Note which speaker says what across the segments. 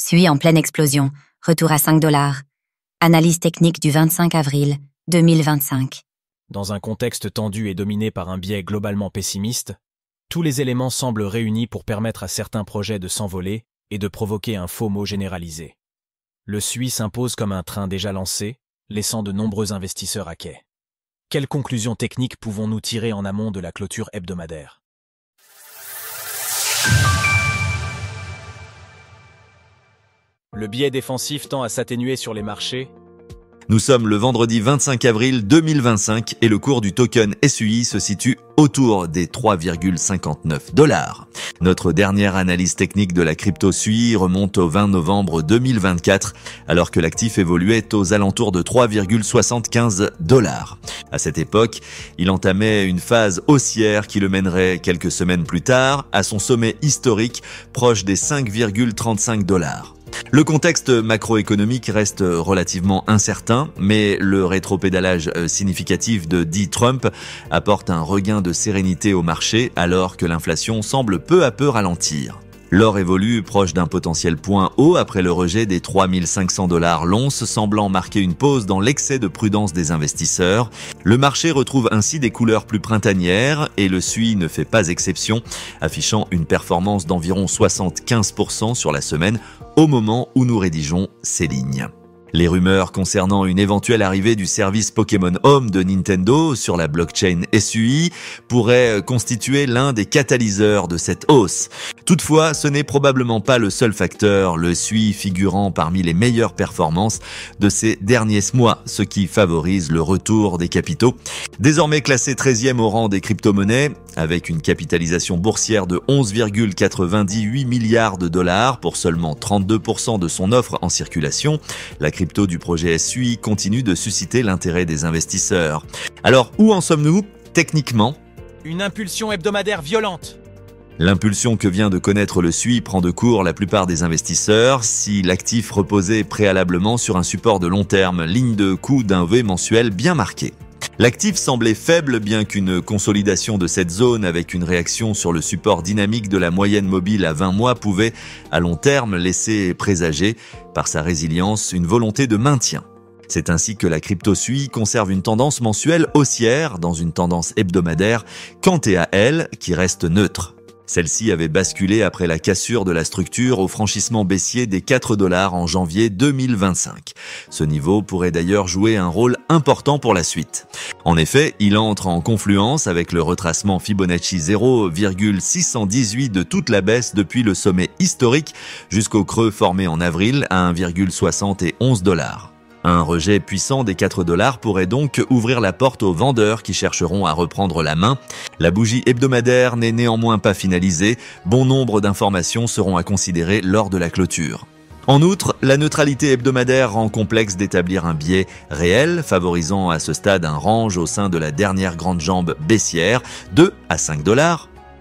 Speaker 1: SUI en pleine explosion, retour à 5 $. Analyse technique du 25 avril 2025.
Speaker 2: Dans un contexte tendu et dominé par un biais globalement pessimiste, tous les éléments semblent réunis pour permettre à certains projets de s'envoler et de provoquer un FOMO généralisé. Le SUI s'impose comme un train déjà lancé, laissant de nombreux investisseurs à quai. Quelles conclusions techniques pouvons-nous tirer en amont de la clôture hebdomadaire ? Le biais défensif tend à s'atténuer sur les marchés.
Speaker 3: Nous sommes le vendredi 25 avril 2025 et le cours du token SUI se situe autour des 3,59 $. Notre dernière analyse technique de la crypto SUI remonte au 20 novembre 2024, alors que l'actif évoluait aux alentours de 3,75 $. À cette époque, il entamait une phase haussière qui le mènerait quelques semaines plus tard à son sommet historique proche des 5,35 $. Le contexte macroéconomique reste relativement incertain, mais le rétropédalage significatif de Trump apporte un regain de sérénité au marché alors que l'inflation semble peu à peu ralentir. L'or évolue proche d'un potentiel point haut après le rejet des 3500 $ l'once, semblant marquer une pause dans l'excès de prudence des investisseurs. Le marché retrouve ainsi des couleurs plus printanières et le SUI ne fait pas exception, affichant une performance d'environ 75% sur la semaine au moment où nous rédigeons ces lignes. Les rumeurs concernant une éventuelle arrivée du service Pokémon Home de Nintendo sur la blockchain SUI pourraient constituer l'un des catalyseurs de cette hausse. Toutefois, ce n'est probablement pas le seul facteur, le SUI figurant parmi les meilleures performances de ces derniers mois, ce qui favorise le retour des capitaux. Désormais classé 13e au rang des crypto-monnaies, avec une capitalisation boursière de 11,98 milliards de $, pour seulement 32% de son offre en circulation, la crypto du projet SUI continue de susciter l'intérêt des investisseurs. Alors, où en sommes-nous techniquement ?
Speaker 2: Une impulsion hebdomadaire violente.
Speaker 3: L'impulsion que vient de connaître le SUI prend de court la plupart des investisseurs si l'actif reposait préalablement sur un support de long terme, ligne de coût d'un V mensuel bien marquée. L'actif semblait faible bien qu'une consolidation de cette zone avec une réaction sur le support dynamique de la moyenne mobile à 20 mois pouvait, à long terme, laisser présager, par sa résilience, une volonté de maintien. C'est ainsi que la crypto SUI conserve une tendance mensuelle haussière dans une tendance hebdomadaire, quant à elle, qui reste neutre. Celle-ci avait basculé après la cassure de la structure au franchissement baissier des 4 $ en janvier 2025. Ce niveau pourrait d'ailleurs jouer un rôle important pour la suite. En effet, il entre en confluence avec le retracement Fibonacci 0,618 de toute la baisse depuis le sommet historique jusqu'au creux formé en avril à 1,71 $. Un rejet puissant des 4 $ pourrait donc ouvrir la porte aux vendeurs qui chercheront à reprendre la main. La bougie hebdomadaire n'est néanmoins pas finalisée. Bon nombre d'informations seront à considérer lors de la clôture. En outre, la neutralité hebdomadaire rend complexe d'établir un biais réel, favorisant à ce stade un range au sein de la dernière grande jambe baissière, 2 à 5 $.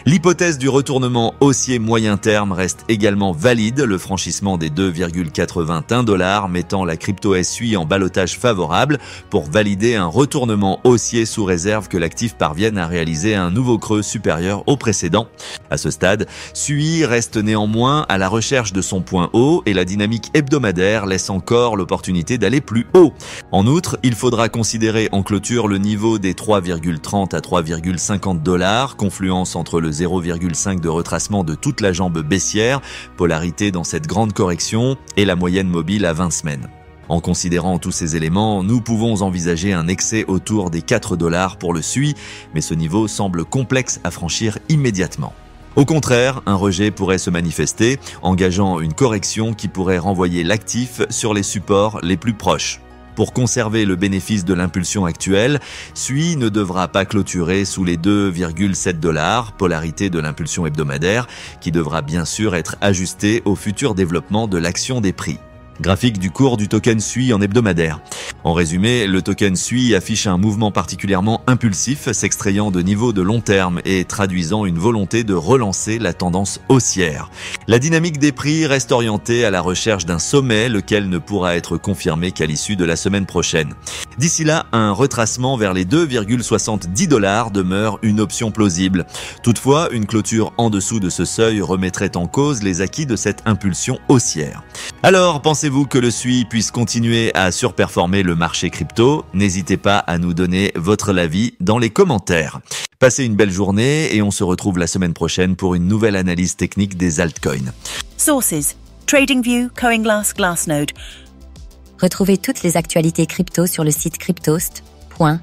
Speaker 3: L'hypothèse du retournement haussier moyen terme reste également valide, le franchissement des 2,81 $ mettant la crypto SUI en ballottage favorable pour valider un retournement haussier sous réserve que l'actif parvienne à réaliser un nouveau creux supérieur au précédent. À ce stade, SUI reste néanmoins à la recherche de son point haut et la dynamique hebdomadaire laisse encore l'opportunité d'aller plus haut. En outre, il faudra considérer en clôture le niveau des 3,30 à 3,50 $, confluence entre le 0,5 de retracement de toute la jambe baissière, polarité dans cette grande correction, et la moyenne mobile à 20 semaines. En considérant tous ces éléments, nous pouvons envisager un excès autour des 4 $ pour le SUI, mais ce niveau semble complexe à franchir immédiatement. Au contraire, un rejet pourrait se manifester, engageant une correction qui pourrait renvoyer l'actif sur les supports les plus proches. Pour conserver le bénéfice de l'impulsion actuelle, SUI ne devra pas clôturer sous les 2,7 $, polarité de l'impulsion hebdomadaire, qui devra bien sûr être ajustée au futur développement de l'action des prix. Graphique du cours du token SUI en hebdomadaire. En résumé, le token SUI affiche un mouvement particulièrement impulsif, s'extrayant de niveaux de long terme et traduisant une volonté de relancer la tendance haussière. La dynamique des prix reste orientée à la recherche d'un sommet, lequel ne pourra être confirmé qu'à l'issue de la semaine prochaine. D'ici là, un retracement vers les 2,70 $ demeure une option plausible. Toutefois, une clôture en dessous de ce seuil remettrait en cause les acquis de cette impulsion haussière. Alors, pensez-vous que le SUI puisse continuer à surperformer le marché crypto? N'hésitez pas à nous donner votre avis dans les commentaires. Passez une belle journée et on se retrouve la semaine prochaine pour une nouvelle analyse technique des altcoins.
Speaker 4: Sources: TradingView, CoinGlass, Glassnode.
Speaker 1: Retrouvez toutes les actualités crypto sur le site cryptost.fr.